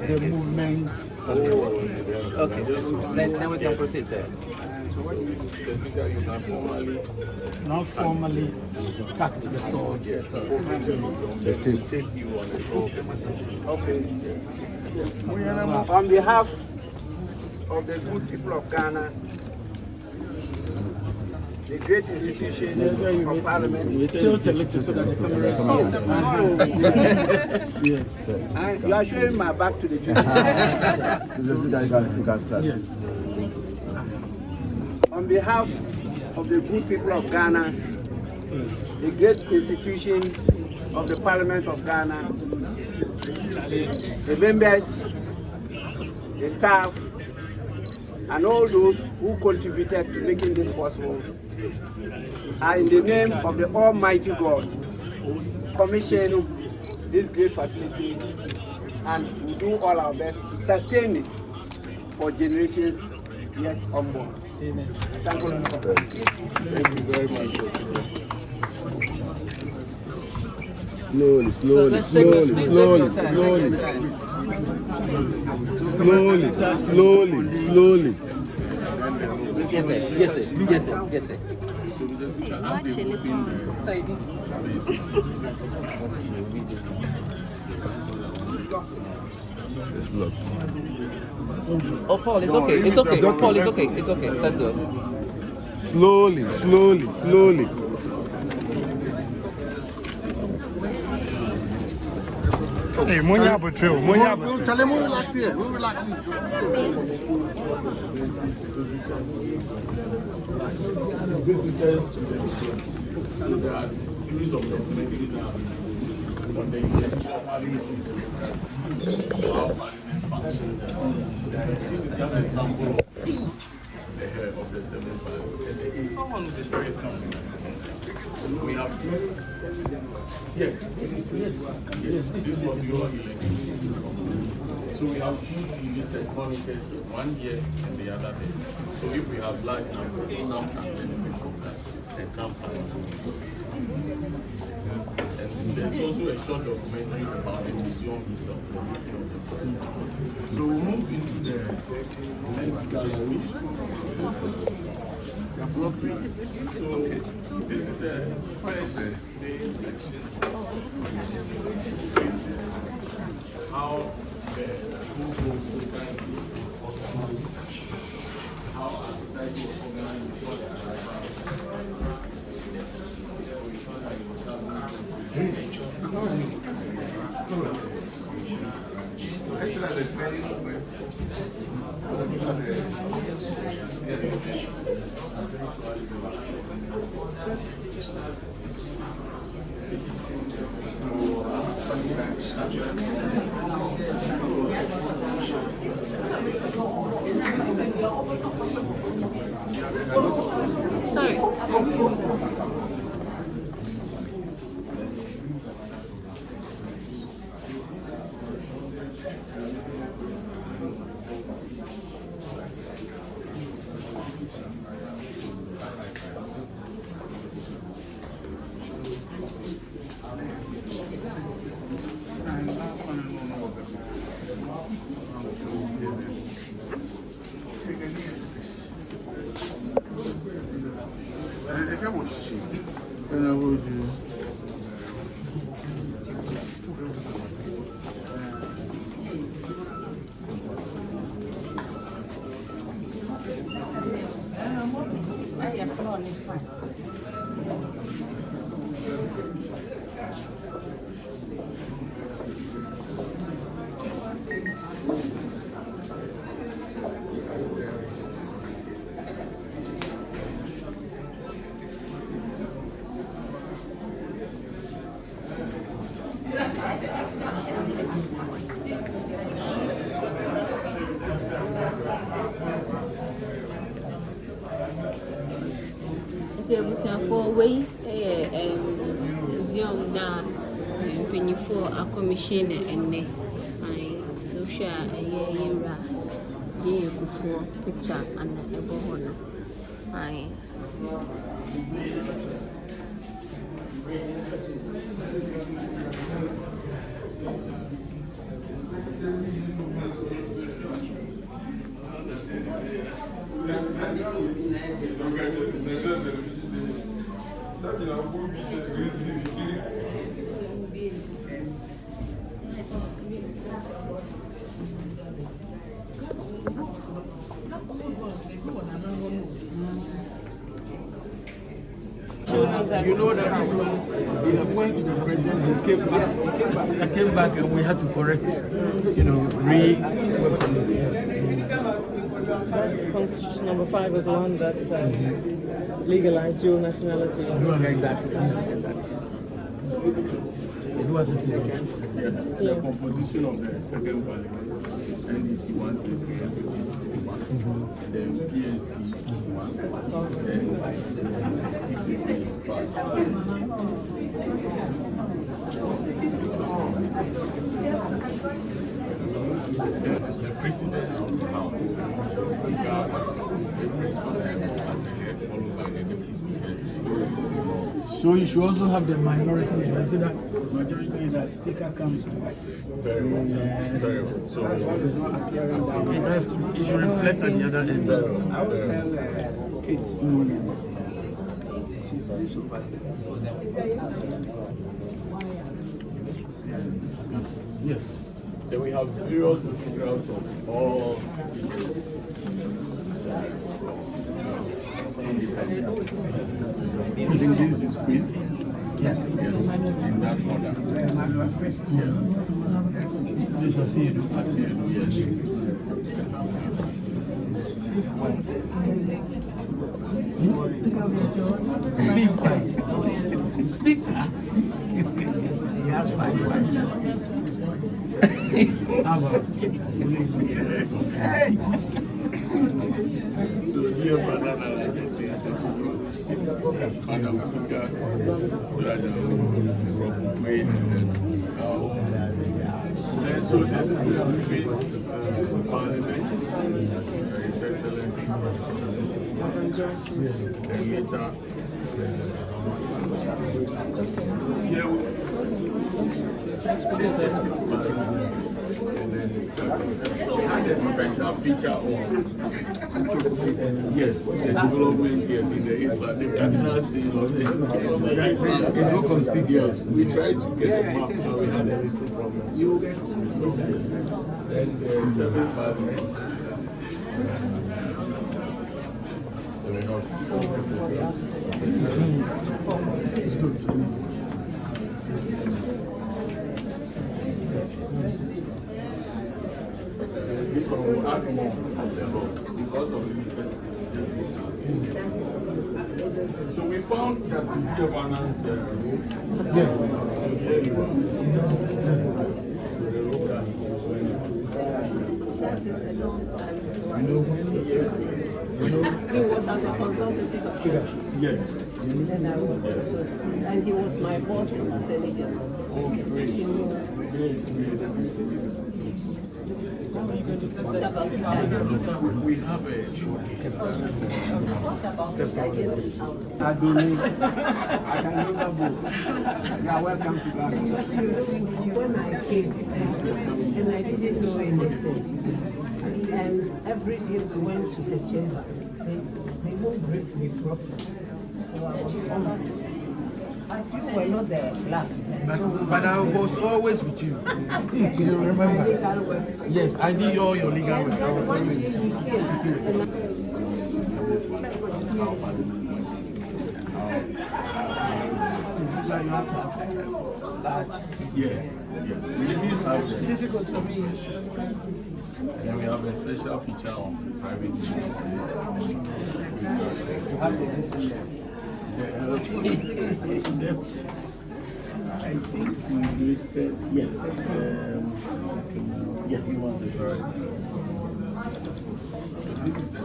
The movement. Okay, then we can proceed, sir. Not formally packed the sword. Yes, sir. Take you on the show. Okay. On behalf of the good people of Ghana, the great institution of Parliament. Tilt a little so that the camera Yes. You are showing my back to the judge. Yes. On behalf of the good people of Ghana, the great institution of the Parliament of Ghana, the members, the staff, and all those who contributed to making this possible, I, in the name of the Almighty God, commission this great facility and we do all our best to sustain it for generations yet unborn. Amen. Thank you. Thank you very much. Slowly, slowly, slowly, slowly, slowly, slowly, slowly. Yes, sir. Yes, sir. Yes, sir. Yes, sir. Let's look. Oh, Paul, it's okay. It's okay. Paul, it's okay. It's okay. Let's go. Slowly, slowly, slowly. Hey, Monya Betrayal. Monya Betrayal. Tell him we'll relax here. We'll relax here. Visitors to the museum. So there are a series of documentaries that have been produced on the informally how parliament functions. This is just a sample of the head of the seventh parliament. Someone with the various companies. We have two. Yes. This was your election. So we have two TV set monitors, one here and the other there. So if we have large numbers, some can benefit from that, and some cannot. And there's also a short documentary about the museum itself. So we'll move into the next gallery. So this is the first main section. This is how the school society was organized. How our society was organized before the arrival of Sorry. For way museum now, penny for a commission and I so share a year before picture and a bohon. I You know that he went to the president, he came back and we had to correct, Constitution number 5 was the one that legalized dual nationality. Exactly. It was a Yes, the composition of the second parliament, NDC 133 and 61, and then PNC 1, then CPP 5. The president of the House, the Speaker as the principal as the head, followed by the deputy speakers. So you should also have the minority. You see that majority that speaker comes to. Very well. Very well. So It should reflect at the other end. I will tell Kate. She sleeps over Yes. then we have various programs of all I think this is priest. Yes. Yes. In that order. Yes. This is it. Yes. Speaker. He has 5 wives. How about? So dear brother, Madam Speaker, brother, and so this is the fifth parliament, His Excellency, and later, here we the sixth parliament, and then the seventh. We had a special feature on yes, the development yes in the eighth part, the cardinal scene of the eighth part. It's not conspicuous. Yes, we tried to get a map and we had a little problem. You get to resolve this. And the seventh parliament. There were not this one will add more of the laws because of the so we found that the governance room. That is a long time ago. He was at the consultative office. Yes. And I was also, and he was my boss in intelligence. He knows. What about the We have a showcase. What about the guidance out? I don't know. I can never go. You are welcome to Ghana. When I came, and I didn't know anything, and every day we went to the church, they won't brief me properly. So I was followed. But you were not the black. But I was always with you. You remember? Yes, I did all your legal work. I was always with you. Yes, yes. We even have It's difficult for me. and we have a special feature on private. I think we listed, yes. Yeah, he wants it right. So this is a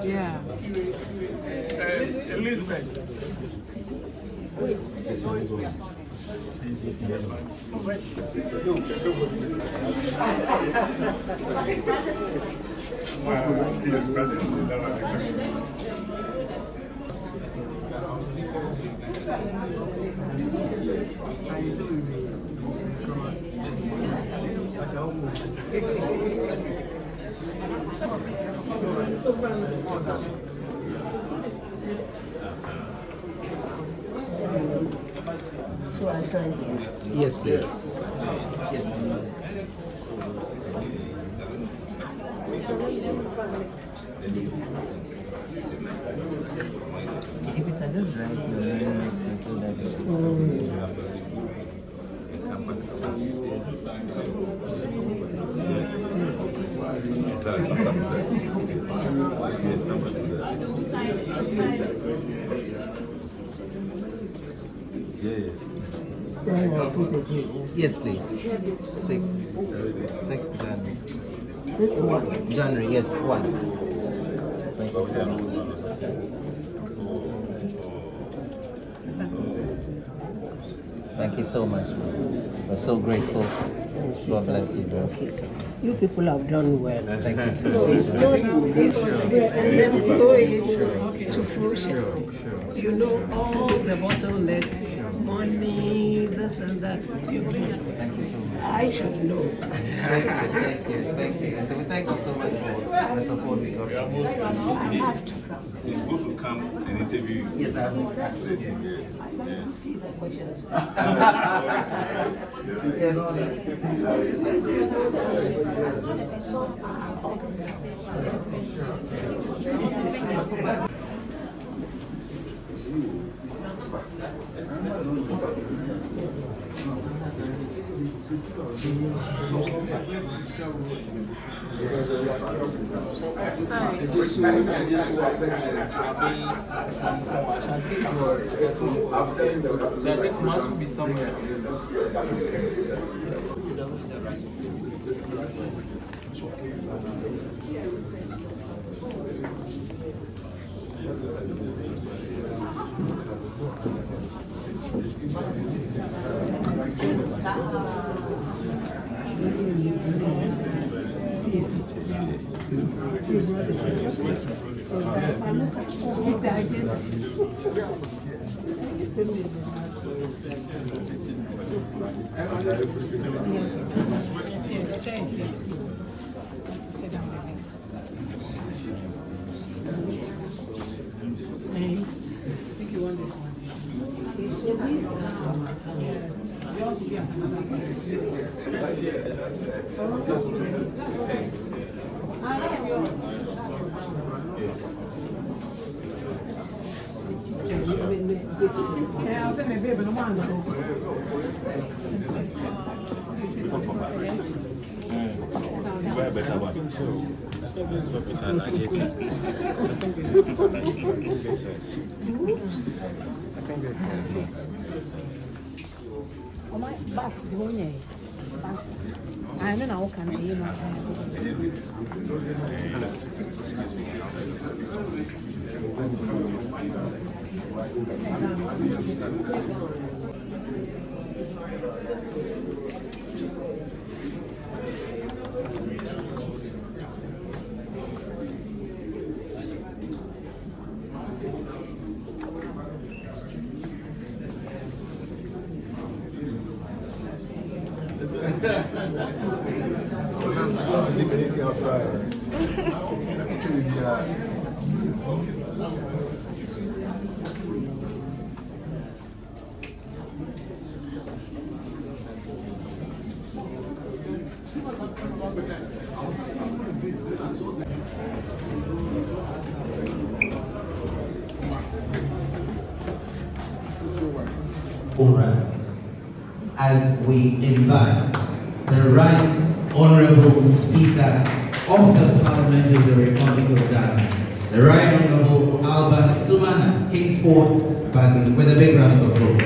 Yeah. Elizabeth. So I signed here. Yes, please. Yes. If you can just write your name next to so that Then I'll put it here. yes, please. 6 January. 6-1. January, yes, 1. Thank you so much. We're so grateful. God bless you, bro. You people have done well. Thank you so So it's much. not easy. And then blow it to fruition. You know all the bottlenecks, money, this and that. Thank you so much. I should know. Thank you. And thank you so much for the support we got from you. I have to come. You're supposed to come and interview you. Yes, I have I'd like to see the questions first. So, So I think Mas will be somewhere. I don't know, can I, you know. As we invite the Right Honorable Speaker of the Parliament of the Republic of Ghana, the Right Honorable Alban Bagbin, with a big round of applause.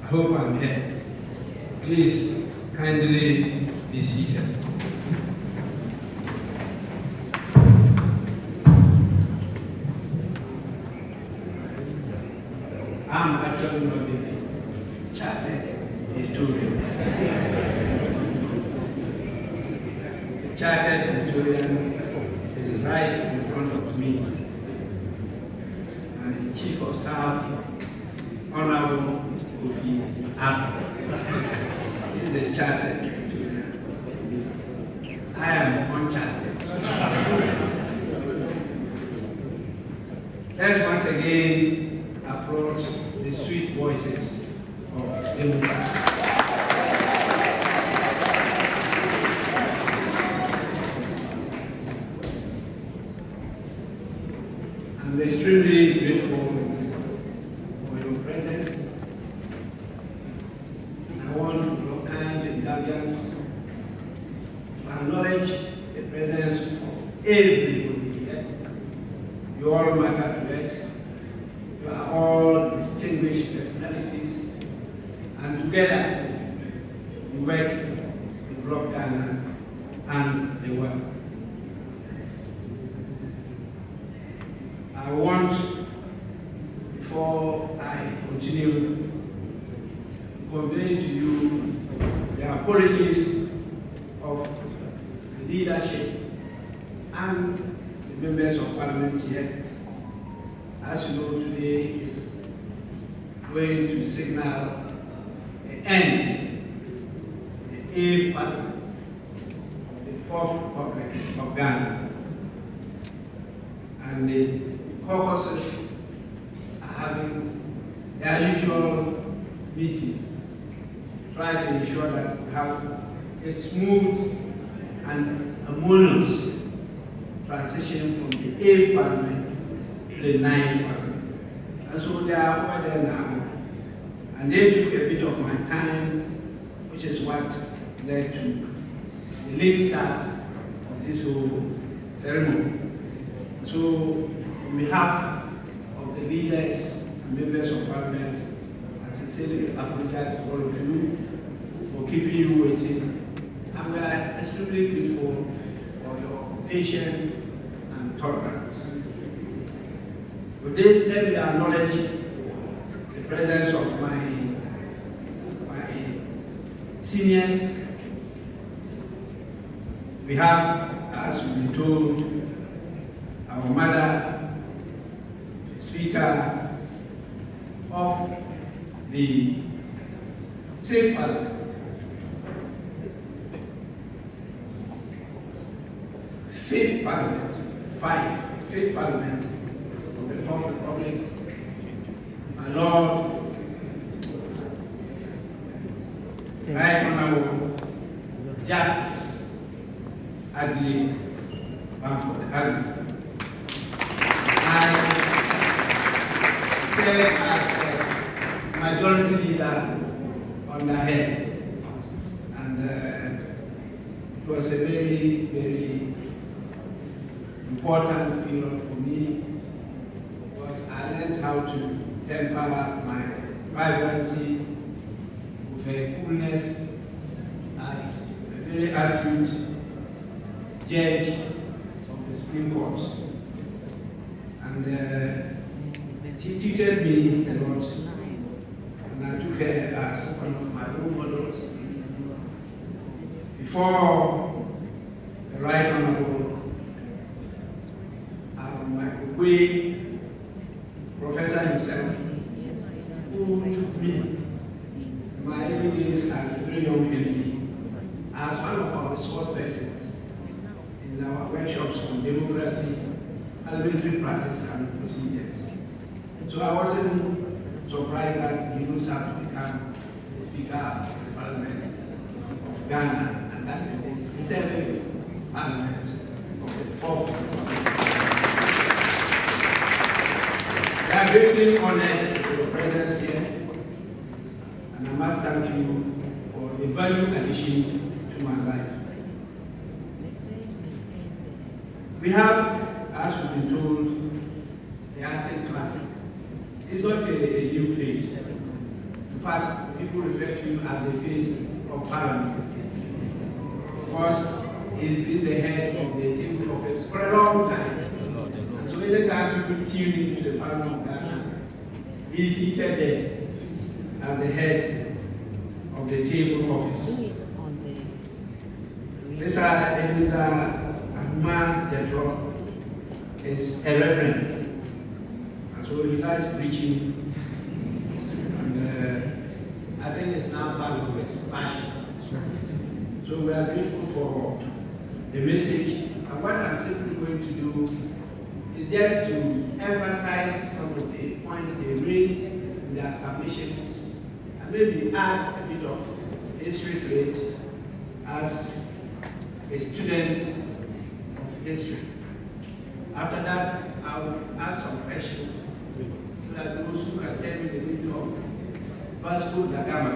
I hope I'm here. Please kindly be seated. I'm actually not a chartered historian. The chartered historian is right in front of me. And the Chief of Staff, Honorable Akuffo Addo, is a chartered historian. I am unchartered. Let's once again approach the sweet voices of democracy. I'm extremely grateful for your presence. I want your kind indulgence to acknowledge the presence of everybody here. You all matter to us. You are all distinguished personalities, and together we work to develop Ghana and the world. I want, before I continue, to convey to you the apologies of the leadership and the members of parliament here. As you know, today is going to signal the end, the 8th parliament, the 4th Republic of Ghana. And the caucuses are having their usual meetings to try to ensure that we have a smooth and harmonious transition from the 8th parliament to the 9th parliament. And so they are over there now. And they took a bit of my time, which is what led to the late start of this whole ceremony. So, on behalf of the leaders and members of parliament, I sincerely apologize to all of you for keeping you waiting. And we are extremely grateful for your patience and tolerance. With this, let me acknowledge the presence of my seniors. We have, as we've been told, our mother, the Speaker of the 6th Parliament, Fifth Parliament of the 4th Republic, my Lord, Right Honorable Justice Alban Bagbin. I serve as majority leader on the head, and it was a very, very important period for me, because I learned how to temper my vibrancy with a coolness as a very astute judge of the Supreme Court. And she tutored me a lot, and I took her as one of my role models. Before the Right Honorable Michael Professor himself, who took me in my early days as a very young MP as one of our resource persons in our workshops on democracy, parliamentary practice and procedures. So I wasn't surprised that he knows how to become the Speaker of the Parliament of Ghana, and that is the 7th Parliament of the 4th. We are greatly honored for your presence here, and I must thank you for the value addition to my life. We have, as we've been told, the acting clerk. It's not a new face. In fact, people refer to you as the face of Parliament, because he's been the head of the Table Office for a long time. And so anytime people tune into the Parliament of Ghana, he's seated there as the head of the Table Office. This man, Jethro, is a reverend, and so he likes preaching. I think it's now part of his passion. So we are grateful for the message. And what I'm simply going to do is just to emphasize some of the points they raised in their submissions and maybe add a bit of history to it as a student of history. After that, I will ask some questions so that those who can tell me the meaning of Vasco da Gama.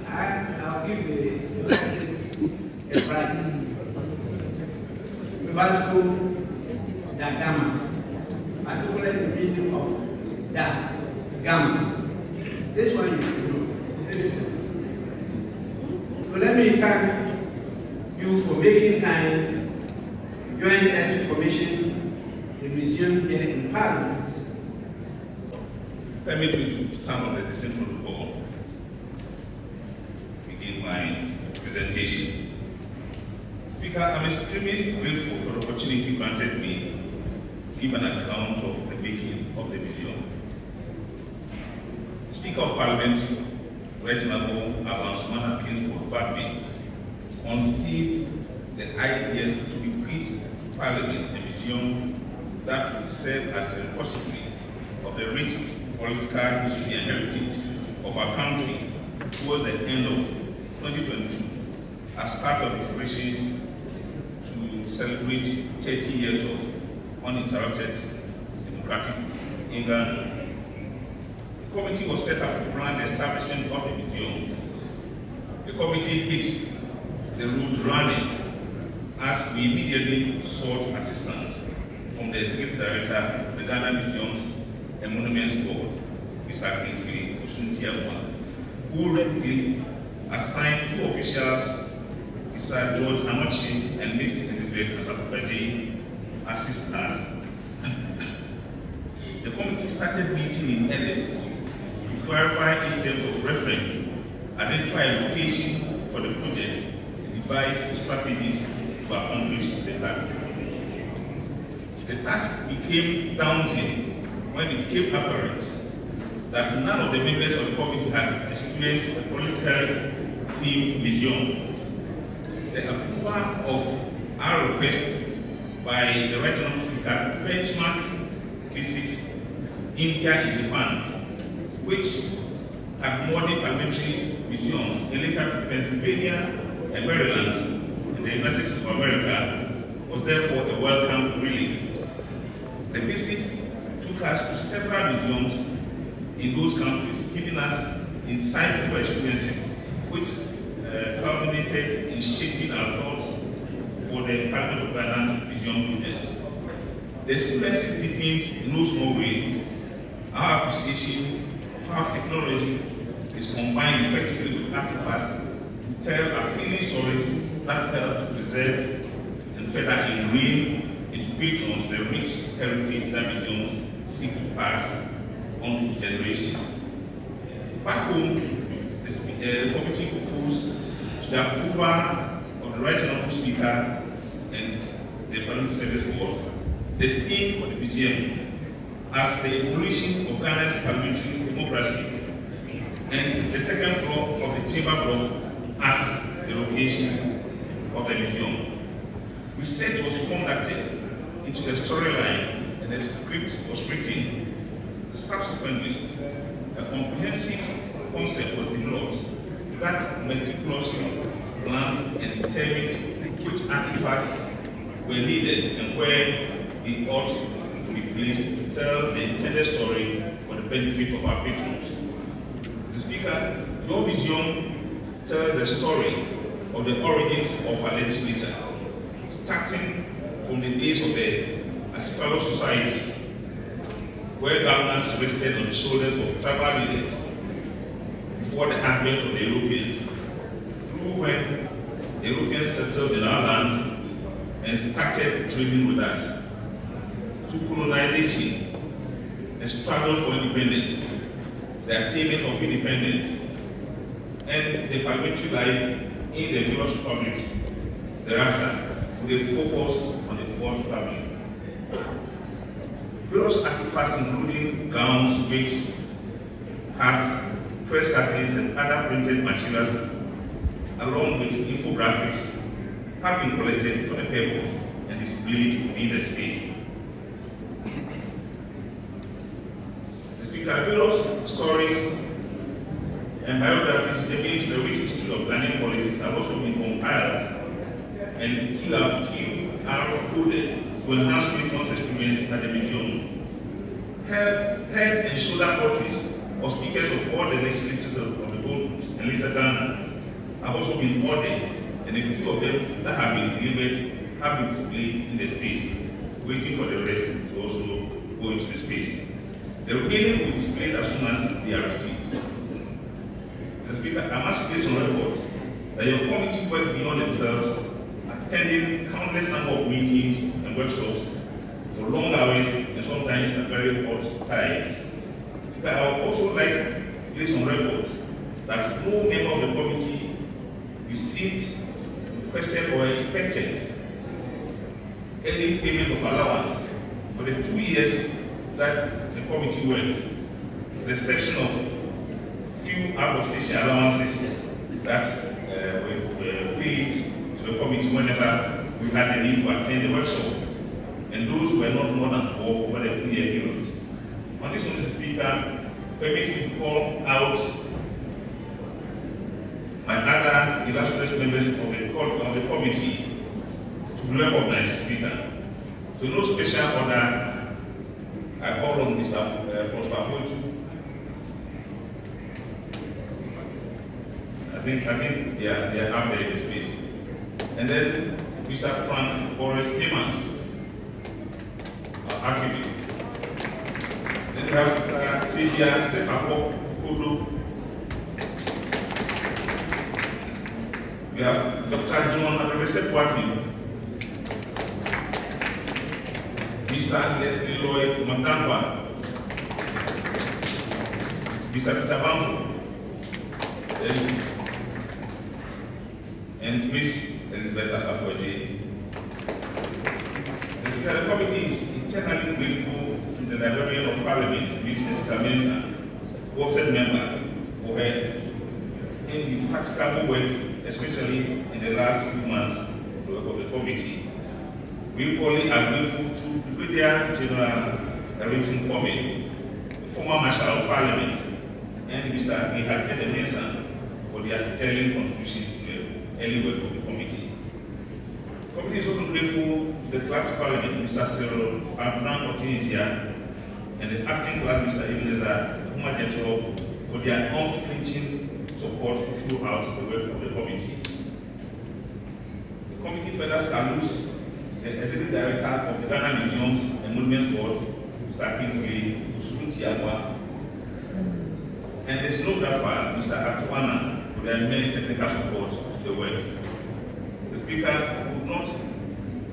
I'll give the a prize. Vasco da Gama. Particularly the meaning of da Gama. This one you know. It's very simple. So let me thank you for making time to join us to commission the museum here in Parliament. Permit me to some of the decisions from the board. Begin my presentation. Speaker, I'm extremely grateful for the opportunity granted me to give an account of the making of the museum. Speaker of Parliament, Right Honorable Alban Bagbin, conceived the idea to bequeath Parliament a museum that would serve as a repository of the rich political history and heritage of our country towards the end of 2022 as part of the preparations to celebrate 30 years of uninterrupted democratic in Ghana. The committee was set up to plan the establishment of the museum. The committee hit the road running as we immediately sought assistance from the Executive Director of the Ghana Museums and Monuments Board, Mr. Kingsley Fusuntiamwa, who recently assigned two officials, Mr. George Anochi and Ms. Elizabeth Asafaji, assist us. The committee started meeting in earnest to clarify its terms of reference, identify a location for the project, and devise strategies to accomplish the task. The task became daunting when it became apparent that none of the members of the committee had experienced a politically themed museum. The approval of our request by the Right Honourable Speaker to benchmark visits India and Japan, which had modern parliamentary museums, and later to Pennsylvania and Maryland in the United States of America, was therefore a welcome relief. The visit took us to several museums in those countries, giving us insightful experiences which culminated in shaping our thoughts for the Parliament of Ghana Museum project. The experiences deepened in no small way our appreciation of how technology is combined effectively with artifacts to tell appealing stories that help to preserve and further ingrain into patrons the rich heritage that museums seek to pass on to generations. Back home, the committee proposed to the approval of the Right Honourable Speaker and the Parliamentary Service Board the theme for the museum as the evolution of Ghana's parliamentary democracy, and the second floor of the chamber block as the location of the museum. Research was conducted into the storyline and the script was written. Subsequently, a comprehensive concept was developed that meticulously planned and determined which artifacts were needed and where they ought to be placed to tell the intended story for the benefit of our patrons. Mr. Speaker, your museum tells the story of the origins of our legislature, starting from the days of the Asifalo societies, where governance rested on the shoulders of tribal leaders, before the advent of the Europeans, through when the Europeans settled in our land and started trading with us, to colonization, the struggle for independence, the attainment of independence, and the parliamentary life in the various republics thereafter, with a focus on the Fourth Republic. Various artifacts including gowns, wigs, hats, press curtains, and other printed materials, along with infographics, have been collected for the purpose and displayed within the space. The speaker, various stories and biographies germane to the rich history of Ghanaian politics have also been compiled and QR coded to enhance Clinton's experience at the museum. Head and shoulder portraits of speakers of all the legislatures of the Gold Coast and later Ghana have also been ordered, and a few of them that have been delivered have been displayed in the space, waiting for the rest to also go into the space. The remaining will be displayed as soon as they are received. Mr. Speaker, I must place on record that your committee worked beyond themselves, attending countless number of meetings and workshops for long hours and sometimes at very odd times. But I would also like to place on record that no member of the committee received, requested, or expected any payment of allowance for the 2 years that the committee worked, with the exception of few out-of-station allowances that were paid to the committee whenever we had the need to attend the workshop, and those were not more than 4 over the 2-year period. On this one, Mr. Speaker, permit me to call out my other illustrious members of the committee to be recognized, Mr. Speaker. So no special order. I call on Mr. Prosper Potu. I think they are up there in the space. And then Mr. Frank Boris Timmans, our archivist. Then we have Mr. Sylvia Sefako Kodo. We have Dr. John Aberesekwati, Mr. Leslie Lloyd Magdamba, Mr. Peter Bambo, and Ms. Elizabeth Asafoji. The committee is eternally grateful to the Librarian of Parliament, Mrs. Kamensa, voted member, for her indefatigable work, especially in the last few months of the committee. We equally are grateful to Brigadier General Errington Comey, the former Marshal of Parliament, and Mr. Mihad Edemensa for their sterling contribution to the early work of the committee. The committee is also grateful to the Clerk of Parliament, Mr. Cyril Abnan Otinisia, and the Acting Clerk, Mr. Ebenezer Umajecho, for their unflinching support throughout the work of the committee. The committee further salutes the Executive Director of the Ghana Museums and Monuments Board, Mr. Kingsley Fusuru Tiagwa, and the scenographer, Mr. Atuana, for their immense technical support to the work. The Speaker would not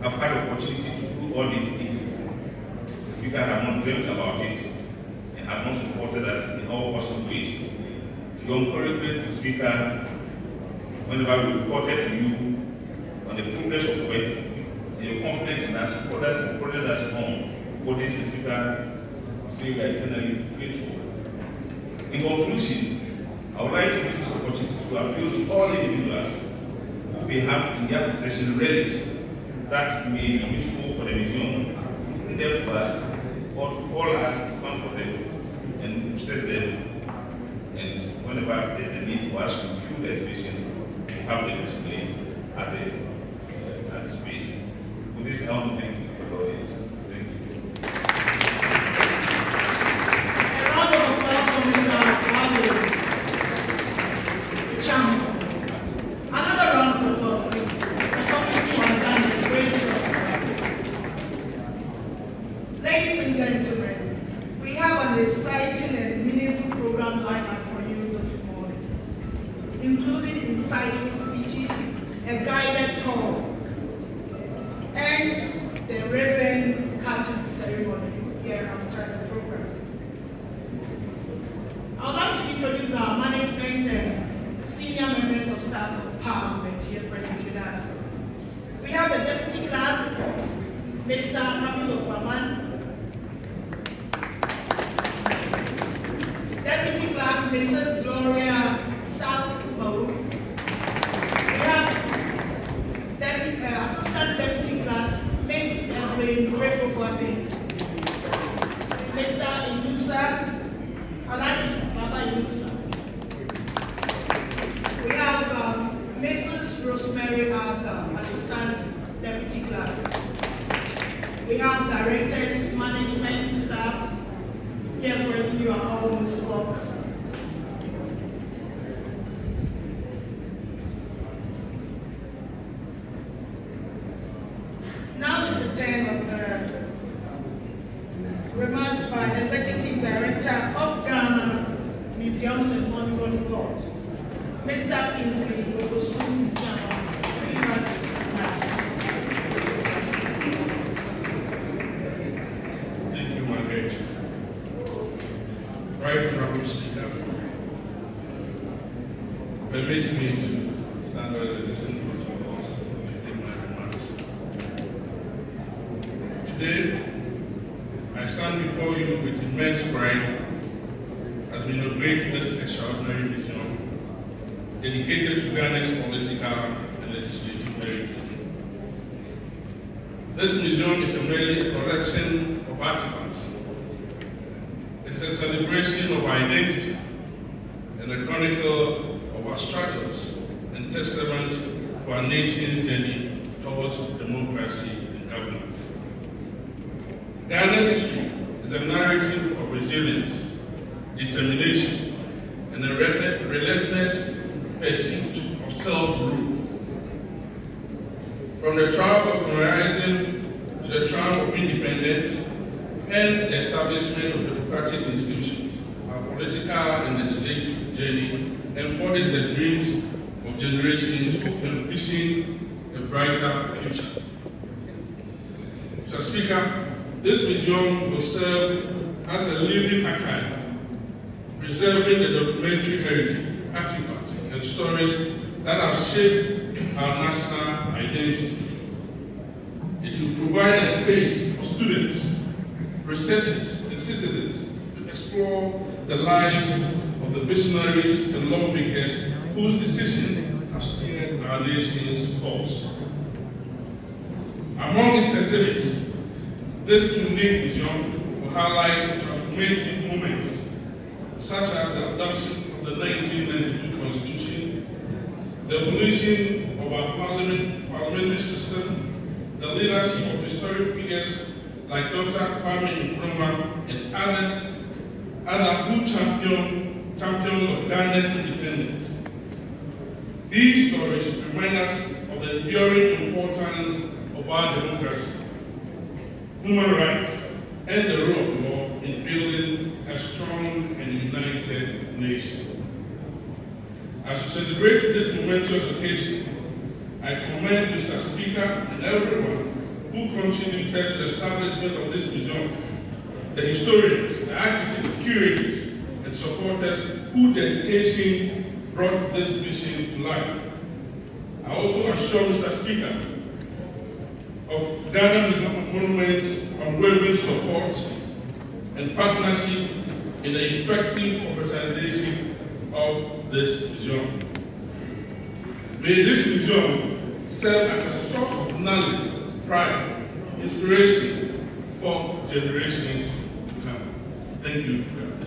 have had the opportunity to do all this if the Speaker had not dreamt about it and had not supported us in all possible ways. Your encouragement, the Speaker, whenever we reported to you on the progress of work, your confidence in us, supported us on. For this, the Speaker, say we are eternally grateful. In conclusion, I would like to use this opportunity to appeal to all individuals who may have in their possession relics that may be useful for the museum to bring them to us or to call us to come for them and to set them. And whenever there's a need for us to view the exhibition, we have them displayed at the space. With this, I want to thank you for the audience. Thank you. A round of applause for Mr. Addo, the chairman. Another round of applause, please. The committee has done a great job. Ladies and gentlemen, we have an exciting and meaningful program lined up for you this morning. insightful speeches, a guided tour, and the ribbon cutting ceremony here after the program. I would like to introduce our management and senior members of staff of Parliament here present with us. We have the Deputy Clerk, Mr. Akuffo Addo, Deputy Clerk, Mrs. Gloria Southbow. We have Assistant Deputy Clerks, Ms. Evelyn Refo-Kwate, Mr. Inusa, Alaji Baba Inusa. We have Mrs. Rosemary Arthur, Assistant Deputy Clerk. We have directors, management, staff. Here present, you are all most welcome. Now is the turn of the remarks by Executive Director of Ghana Museums and Monument Boards, Mr. Kingsley Ogosu Tiama, to give us his remarks. Thank you, Margaret. Right Honorable Speaker, permit me to stand as a distinct protocol and make my remarks. Today, I stand before you with immense pride as we inaugurate this extraordinary museum dedicated to Ghana's political and legislative heritage. This museum is merely a collection of artifacts. It is a celebration of our identity and a chronicle of our struggles and testament to our nation's journey towards democracy and governance. Ghana's history is a narrative of resilience, determination, and a relentless pursuit of self-rule. From the trials of colonialism to the triumph of independence and the establishment of democratic institutions, our political and legislative journey embodies the dreams of generations who envision a brighter future. Mr. Speaker, this museum will serve as a living archive, preserving the documentary heritage, artifacts, and stories that have shaped our national identity. It will provide a space for students, researchers, and citizens to explore the lives of the visionaries and lawmakers whose decisions have steered our nation's course. Among its exhibits, this unique museum will highlight transformative moments such as the adoption of the 1992 Constitution, the evolution of our parliamentary system, the leadership of historic figures like Dr. Kwame Nkrumah and others who champions of Ghana's independence. These stories remind us of the enduring importance of our democracy, human rights, and the rule of law in building a strong and united nation. As we celebrate this momentous occasion, I commend Mr. Speaker and everyone who contributed to the establishment of this museum, the historians, the architects, curators, and supporters whose dedication brought this vision to life. I also assure Mr. Speaker of Ghana Museum Monuments' unwavering support and partnership in the effective operationalization of this museum. May this museum serve as a source of knowledge, pride, inspiration for generations to come. Thank you very much.